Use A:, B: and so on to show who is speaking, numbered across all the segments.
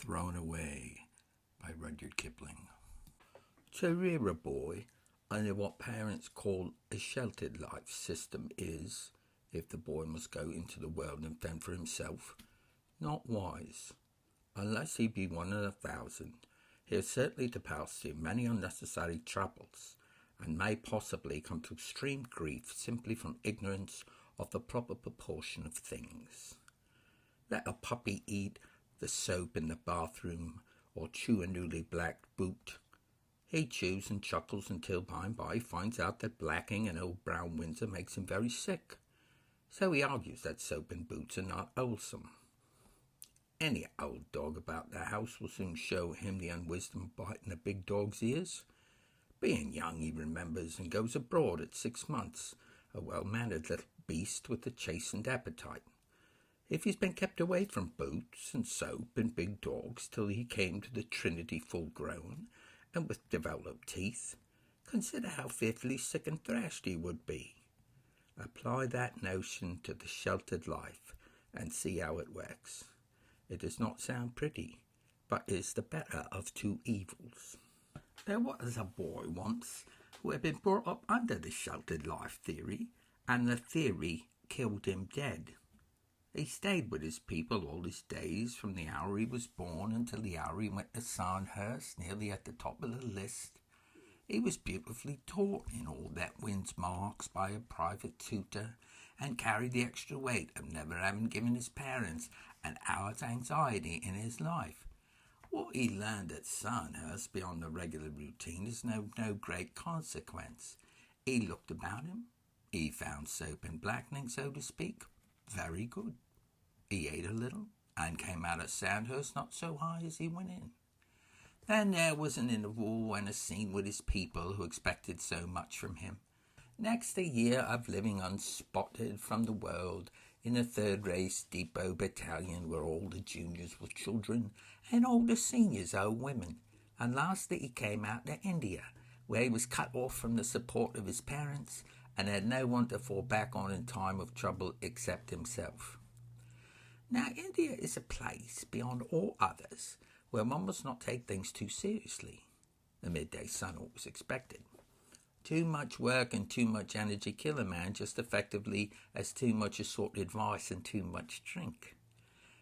A: Thrown Away by Rudyard Kipling. To rear a boy under what parents call a sheltered life system is, if the boy must go into the world and fend for himself, not wise. Unless he be one in 1,000, he is certainly to pass through many unnecessary troubles, and may possibly come to extreme grief simply from ignorance of the proper proportion of things. Let a puppy eat the soap in the bathroom or chew a newly blacked boot. He chews and chuckles until by and by he finds out that blacking an old brown Windsor makes him very sick. So he argues that soap and boots are not wholesome. Any old dog about the house will soon show him the unwisdom of biting a big dog's ears. Being young, he remembers and goes abroad at 6 months, a well-mannered little beast with a chastened appetite. If he's been kept away from boots and soap and big dogs till he came to the Trinity full-grown and with developed teeth, consider how fearfully sick and thrashed he would be. Apply that notion to the sheltered life and see how it works. It does not sound pretty, but is the better of two evils. There was a boy once who had been brought up under the sheltered life theory, and the theory killed him dead. He stayed with his people all his days, from the hour he was born until the hour he went to Sandhurst, nearly at the top of the list. He was beautifully taught in all that wins marks by a private tutor, and carried the extra weight of never having given his parents an hour's anxiety in his life. What he learned at Sandhurst beyond the regular routine is no great consequence. He looked about him. He found soap and blackening, so to speak, very good. He ate a little and came out of Sandhurst not so high as he went in. Then there was an interval and a scene with his people who expected so much from him. Next, a year of living unspotted from the world in a third-race depot battalion where all the juniors were children and all the seniors are women. And lastly, he came out to India, where he was cut off from the support of his parents and had no one to fall back on in time of trouble except himself. Now, India is a place beyond all others where one must not take things too seriously. The midday sun always expected. Too much work and too much energy kill a man just effectively as too much assorted vice and too much drink.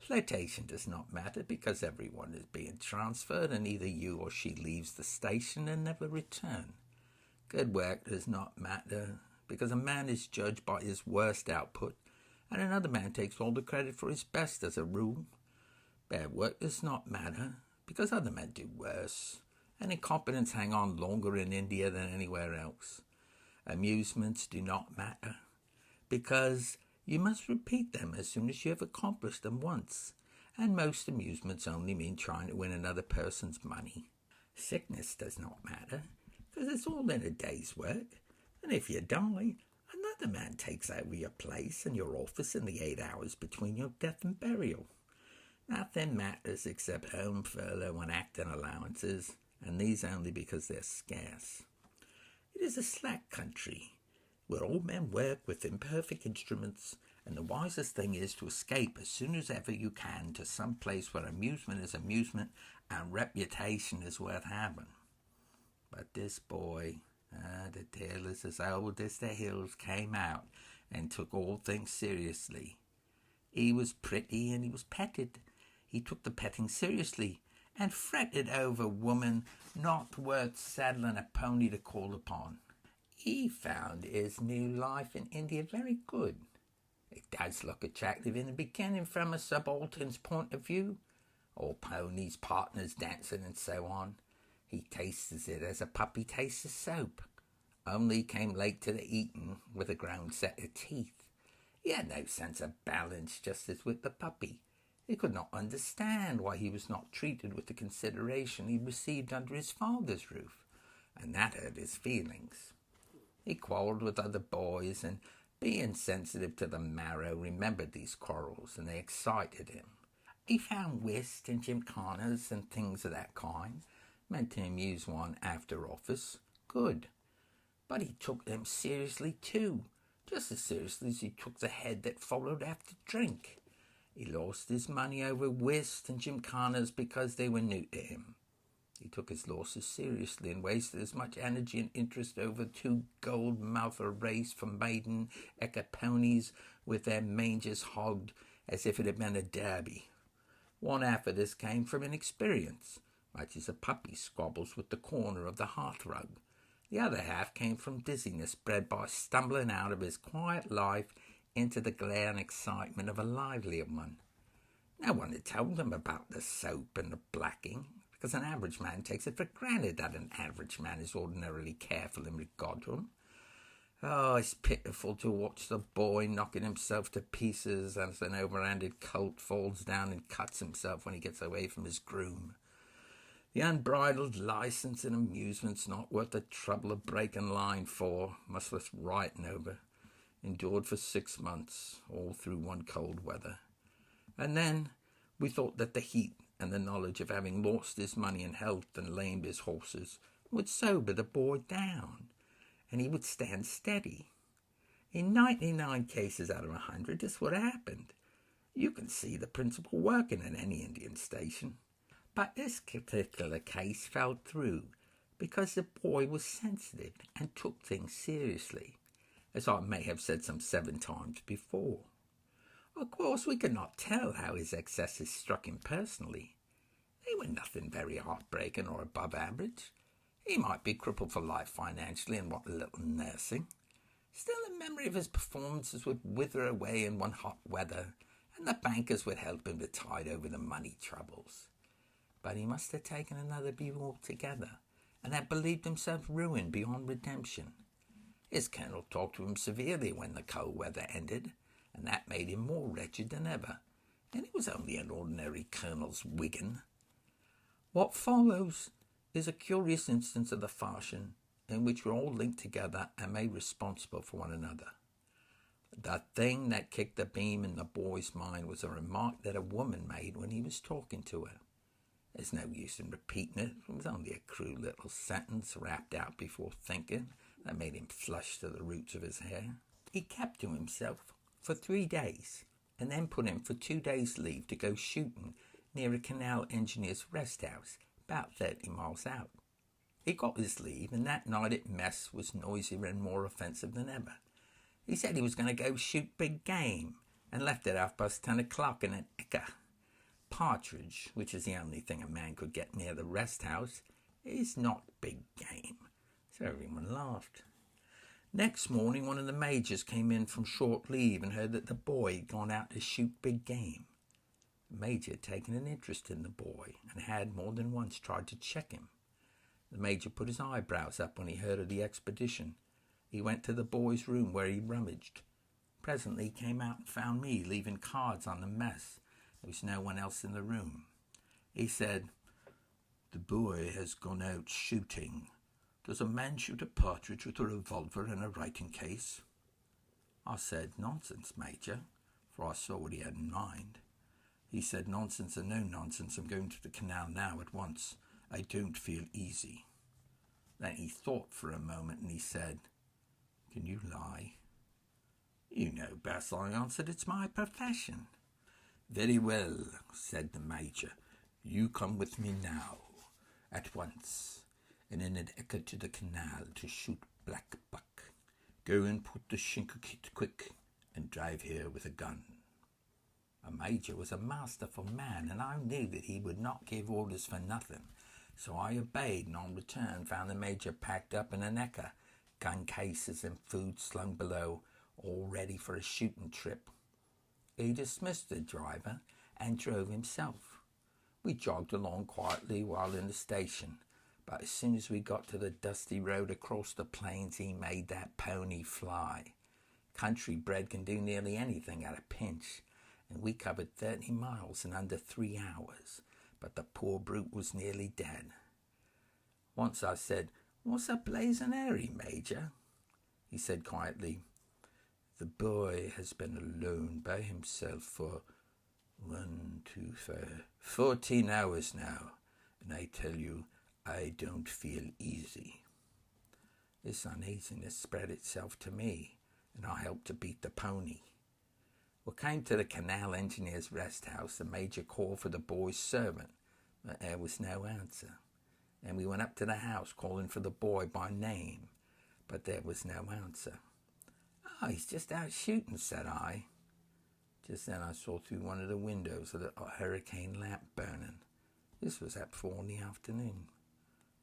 A: Flirtation does not matter because everyone is being transferred and either you or she leaves the station and never return. Good work does not matter because a man is judged by his worst output and another man takes all the credit for his best as a rule. Bad work does not matter because other men do worse, and incompetents hang on longer in India than anywhere else. Amusements do not matter because you must repeat them as soon as you have accomplished them once, and most amusements only mean trying to win another person's money. Sickness does not matter because it's all in a day's work, and if you die, another man takes over your place and your office in the 8 hours between your death and burial. Nothing matters except home furlough and acting allowances, and these only because they're scarce. It is a slack country, where all men work with imperfect instruments, and the wisest thing is to escape as soon as ever you can to some place where amusement is amusement and reputation is worth having. But this boy, the tale is as old as the hills, came out and took all things seriously. He was pretty and he was petted. He took the petting seriously and fretted over woman not worth saddling a pony to call upon. He found his new life in India very good. It does look attractive in the beginning from a subaltern's point of view. All ponies, partners, dancing and so on. He tastes it as a puppy tastes soap. Only he came late to the eating with a grown set of teeth. He had no sense of balance, just as with the puppy. He could not understand why he was not treated with the consideration he received under his father's roof, and that hurt his feelings. He quarrelled with other boys, and being sensitive to the marrow, remembered these quarrels, and they excited him. He found whist and gymkhanas and things of that kind, meant to amuse one after office, good. But he took them seriously too, just as seriously as he took the head that followed after drink. He lost his money over whist and gymkhanas because they were new to him. He took his losses seriously and wasted as much energy and interest over 2 gold-mouth a race for maiden Eka ponies with their mangers hogged as if it had been a derby. One half of this came from inexperience, much as a puppy squabbles with the corner of the hearthrug. The other half came from dizziness bred by stumbling out of his quiet life into the glare and excitement of a livelier one. No one had told him about the soap and the blacking, because an average man takes it for granted that an average man is ordinarily careful in regard to him. Oh, it's pitiful to watch the boy knocking himself to pieces as an overhanded colt falls down and cuts himself when he gets away from his groom. The unbridled license and amusement's not worth the trouble of breaking line for, much less writing over. Endured for 6 months, all through one cold weather. And then we thought that the heat and the knowledge of having lost his money and health and lamed his horses would sober the boy down, and he would stand steady. In 99 cases out of 100, this would have happened. You can see the principle working in any Indian station. But this particular case fell through because the boy was sensitive and took things seriously, as I may have said some 7 times before. Of course, we could not tell how his excesses struck him personally. They were nothing very heartbreaking or above average. He might be crippled for life financially and want a little nursing. Still, the memory of his performances would wither away in one hot weather, and the bankers would help him to tide over the money troubles. But he must have taken another view altogether, and had believed himself ruined beyond redemption. His colonel talked to him severely when the cold weather ended, and that made him more wretched than ever, and it was only an ordinary colonel's wiggin. What follows is a curious instance of the fashion in which we're all linked together and made responsible for one another. The thing that kicked the beam in the boy's mind was a remark that a woman made when he was talking to her. There's no use in repeating it. It was only a crude little sentence rapped out before thinking that made him flush to the roots of his hair. He kept to himself for 3 days and then put in for 2 days' leave to go shooting near a canal engineer's rest house about 30 miles out. He got his leave, and that night at mess was noisier and more offensive than ever. He said he was going to go shoot big game and left at 10:30 in an eka. Partridge, which is the only thing a man could get near the rest house, is not big game, so everyone laughed. Next morning, one of the majors came in from short leave and heard that the boy had gone out to shoot big game. The major had taken an interest in the boy and had more than once tried to check him. The major put his eyebrows up when he heard of the expedition. He went to the boy's room where he rummaged. Presently he came out and found me leaving cards on the mess. There was no one else in the room. He said, "The boy has gone out shooting. Does a man shoot a partridge with a revolver and a writing case?" I said, "Nonsense, Major," for I saw what he had in mind. He said, "Nonsense or no nonsense, I'm going to the canal now at once. I don't feel easy." Then he thought for a moment and he said, "Can you lie?" "You know best," I answered. "It's my profession." "Very well," said the Major. "You come with me now, at once, and in an eka to the canal to shoot black buck. Go and put the shinkukit quick, and drive here with a gun." A major was a masterful man, and I knew that he would not give orders for nothing. So I obeyed, and on return found the major packed up in an eka, gun cases and food slung below, all ready for a shooting trip. He dismissed the driver and drove himself. We jogged along quietly while in the station, but as soon as we got to the dusty road across the plains, he made that pony fly. Country bred can do nearly anything at a pinch, and we covered 30 miles in under 3 hours, but the poor brute was nearly dead. Once I said, "What's a blazing hurry, Major?" He said quietly, "The boy has been alone by himself for 14 hours now, and I tell you, I don't feel easy." This uneasiness spread itself to me, and I helped to beat the pony. We came to the canal engineer's rest house. The Major called for the boy's servant, but there was no answer. And we went up to the house calling for the boy by name, but there was no answer. "Oh, he's just out shooting," said I. Just then I saw through one of the windows a little hurricane lamp burning. This was at 4 in the afternoon.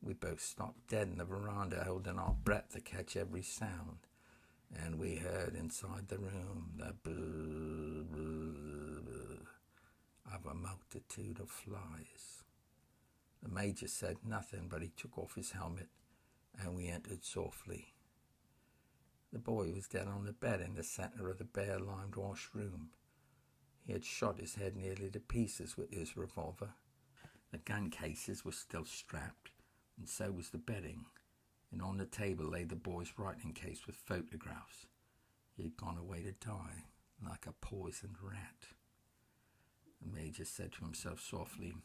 A: We both stopped dead in the veranda, holding our breath to catch every sound. And we heard inside the room the blah, blah, blah of a multitude of flies. The Major said nothing, but he took off his helmet, and we entered softly. The boy was dead on the bed in the center of the bare-lined washroom. He had shot his head nearly to pieces with his revolver. The gun cases were still strapped, and so was the bedding, and on the table lay the boy's writing case with photographs. He had gone away to die, like a poisoned rat. The Major said to himself softly,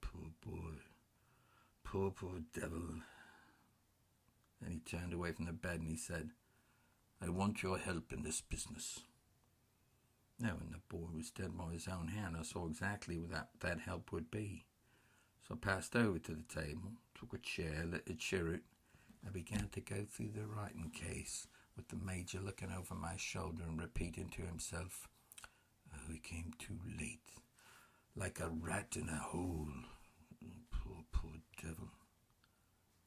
A: "Poor boy, poor devil." Then he turned away from the bed and he said, "I want your help in this business." Knowing the boy was dead by his own hand, I saw exactly what that help would be. So I passed over to the table, took a chair, lit a cheroot, and began to go through the writing case, with the Major looking over my shoulder and repeating to himself, "Oh, he came too late, like a rat in a hole. Poor devil."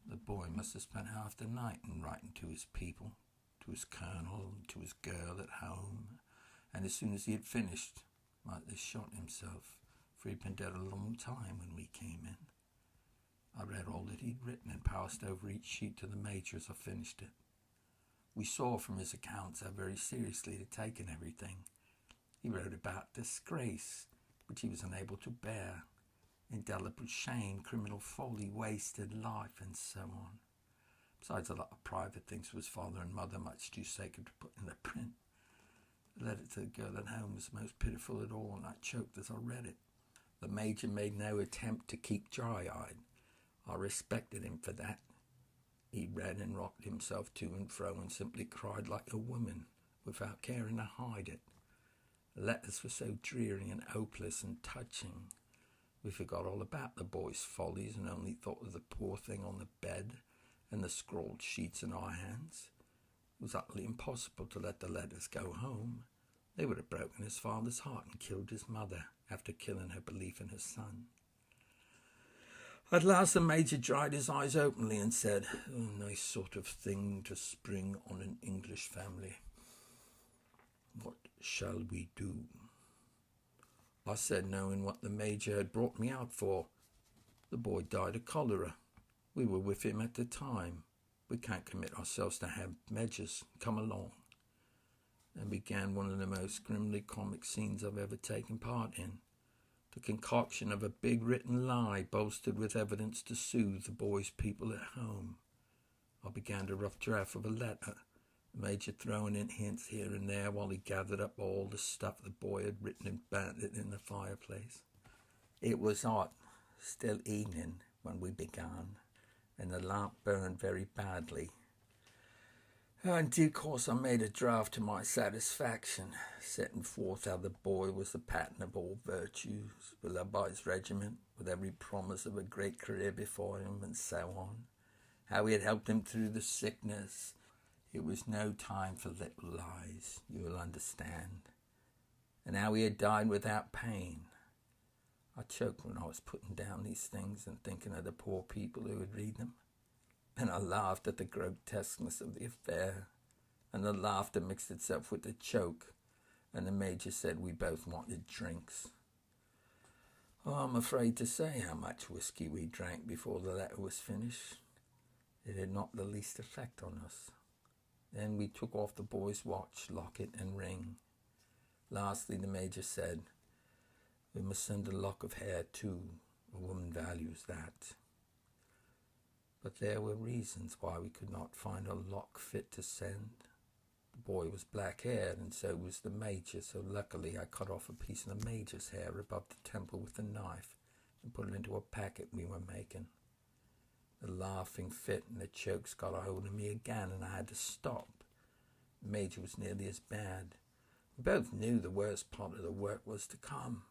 A: The boy must have spent half the night in writing to his people, to his colonel, to his girl at home, and as soon as he had finished, might have shot himself, for he'd been dead a long time when we came in. I read all that he'd written and passed over each sheet to the Major as I finished it. We saw from his accounts how very seriously he'd taken everything. He wrote about disgrace, which he was unable to bear, indelible shame, criminal folly, wasted life, and so on. Besides a lot of private things for his father and mother, much too sacred to put in the print. The letter to the girl at home was the most pitiful of all, and I choked as I read it. The Major made no attempt to keep dry-eyed. I respected him for that. He read and rocked himself to and fro and simply cried like a woman, without caring to hide it. The letters were so dreary and hopeless and touching. We forgot all about the boy's follies and only thought of the poor thing on the bed and the scrawled sheets in our hands. It was utterly impossible to let the letters go home. They would have broken his father's heart and killed his mother after killing her belief in his son. At last the Major dried his eyes openly and said, "Oh, nice sort of thing to spring on an English family. What shall we do?" I said, knowing what the Major had brought me out for, "The boy died of cholera. We were with him at the time. We can't commit ourselves to have measures. Come along." And began one of the most grimly comic scenes I've ever taken part in. The concoction of a big written lie bolstered with evidence to soothe the boy's people at home. I began the rough draft of a letter, the Major throwing in hints here and there while he gathered up all the stuff the boy had written and burnt it in the fireplace. It was hot, still evening, when we began, and the lamp burned very badly. In due course I made a draft to my satisfaction, setting forth how the boy was the pattern of all virtues, beloved by his regiment, with every promise of a great career before him, and so on. How he had helped him through the sickness. It was no time for little lies, you will understand. And how he had died without pain. I choked when I was putting down these things and thinking of the poor people who would read them. And I laughed at the grotesqueness of the affair, and the laughter mixed itself with the choke, and the Major said we both wanted drinks. Oh, I'm afraid to say how much whiskey we drank before the letter was finished. It had not the least effect on us. Then we took off the boy's watch, locket, and ring. Lastly, the Major said, "We must send a lock of hair too. A woman values that." But there were reasons why we could not find a lock fit to send. The boy was black-haired, and so was the Major, so luckily I cut off a piece of the Major's hair above the temple with a knife and put it into a packet we were making. The laughing fit and the chokes got a hold of me again, and I had to stop. The Major was nearly as bad. We both knew the worst part of the work was to come.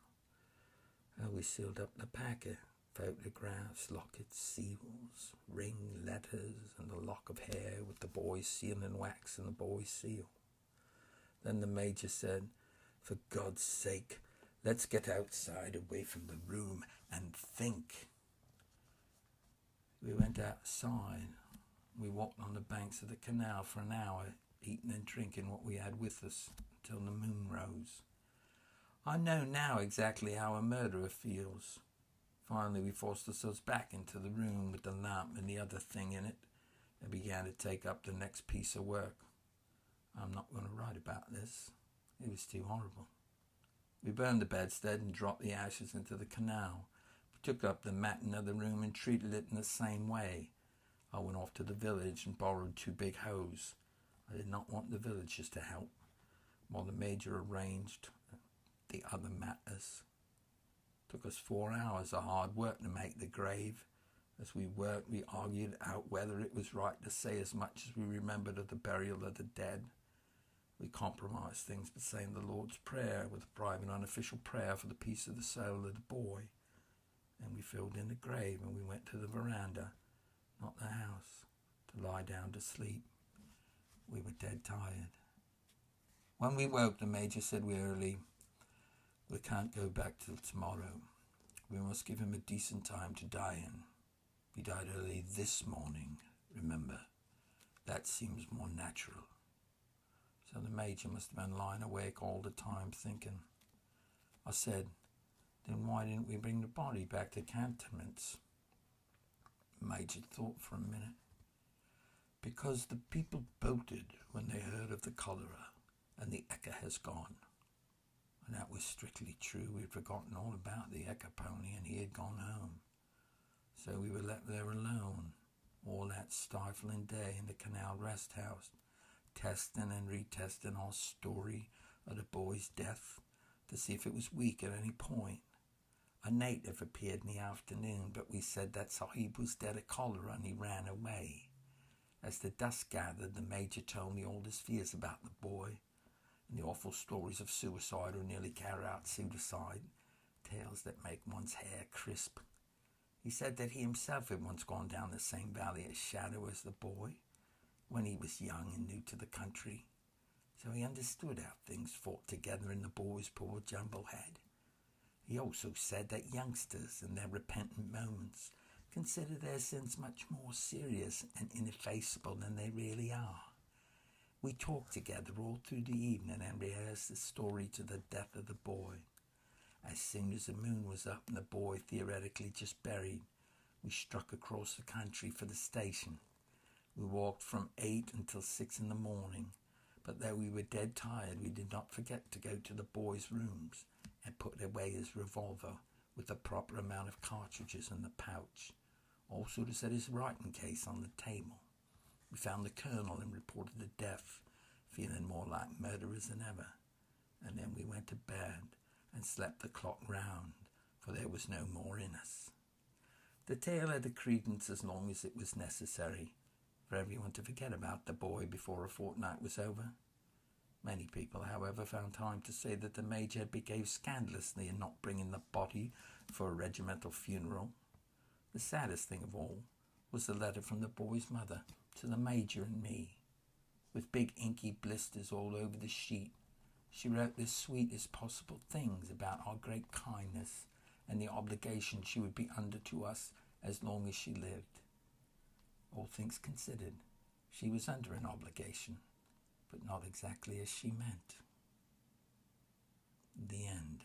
A: We sealed up the packet. Photographs, lockets, seals, ring, letters, and a lock of hair with the boy's seal and wax and the boy's seal. Then the Major said, "For God's sake, let's get outside away from the room and think." We went outside. We walked on the banks of the canal for an hour, eating and drinking what we had with us until the moon rose. I know now exactly how a murderer feels. Finally, we forced ourselves back into the room with the lamp and the other thing in it and began to take up the next piece of work. I'm not going to write about this. It was too horrible. We burned the bedstead and dropped the ashes into the canal. We took up the mat in another room and treated it in the same way. I went off to the village and borrowed 2 big hoes. I did not want the villagers to help, while the Major arranged the other matters. It took us 4 hours of hard work to make the grave. As we worked, we argued out whether it was right to say as much as we remembered of the burial of the dead. We compromised things by saying the Lord's Prayer with a private unofficial prayer for the peace of the soul of the boy. And we filled in the grave and we went to the veranda, not the house, to lie down to sleep. We were dead tired. When we woke, the Major said wearily, "We can't go back till tomorrow. We must give him a decent time to die in. He died early this morning, remember. That seems more natural." So the Major must have been lying awake all the time thinking. I said, "Then why didn't we bring the body back to cantonments?" The Major thought for a minute. "Because the people bolted when they heard of the cholera, and the Eka has gone." And that was strictly true. We had forgotten all about the Eka pony, and he had gone home. So we were left there alone, all that stifling day in the canal rest house, testing and retesting our story of the boy's death to see if it was weak at any point. A native appeared in the afternoon, but we said that Sahib was dead of cholera and he ran away. As the dusk gathered, the Major told me all his fears about the boy and the awful stories of suicide or nearly carry-out suicide, tales that make one's hair crisp. He said that he himself had once gone down the same valley of shadow as the boy when he was young and new to the country, so he understood how things fought together in the boy's poor jumble head. He also said that youngsters in their repentant moments consider their sins much more serious and ineffaceable than they really are. We talked together all through the evening and rehearsed the story to the death of the boy. As soon as the moon was up and the boy theoretically just buried, we struck across the country for the station. We walked from 8 until 6 in the morning, but though we were dead tired, we did not forget to go to the boy's rooms and put away his revolver with the proper amount of cartridges in the pouch, also to set his writing case on the table. We found the colonel and reported the death, feeling more like murderers than ever, and then we went to bed and slept the clock round, for there was no more in us. The tale had a credence as long as it was necessary for everyone to forget about the boy before a fortnight was over. Many people, however, found time to say that the Major had behaved scandalously in not bringing the body for a regimental funeral. The saddest thing of all was the letter from the boy's mother to the Major and me. With big inky blisters all over the sheet, she wrote the sweetest possible things about our great kindness and the obligation she would be under to us as long as she lived. All things considered, she was under an obligation, but not exactly as she meant. The end.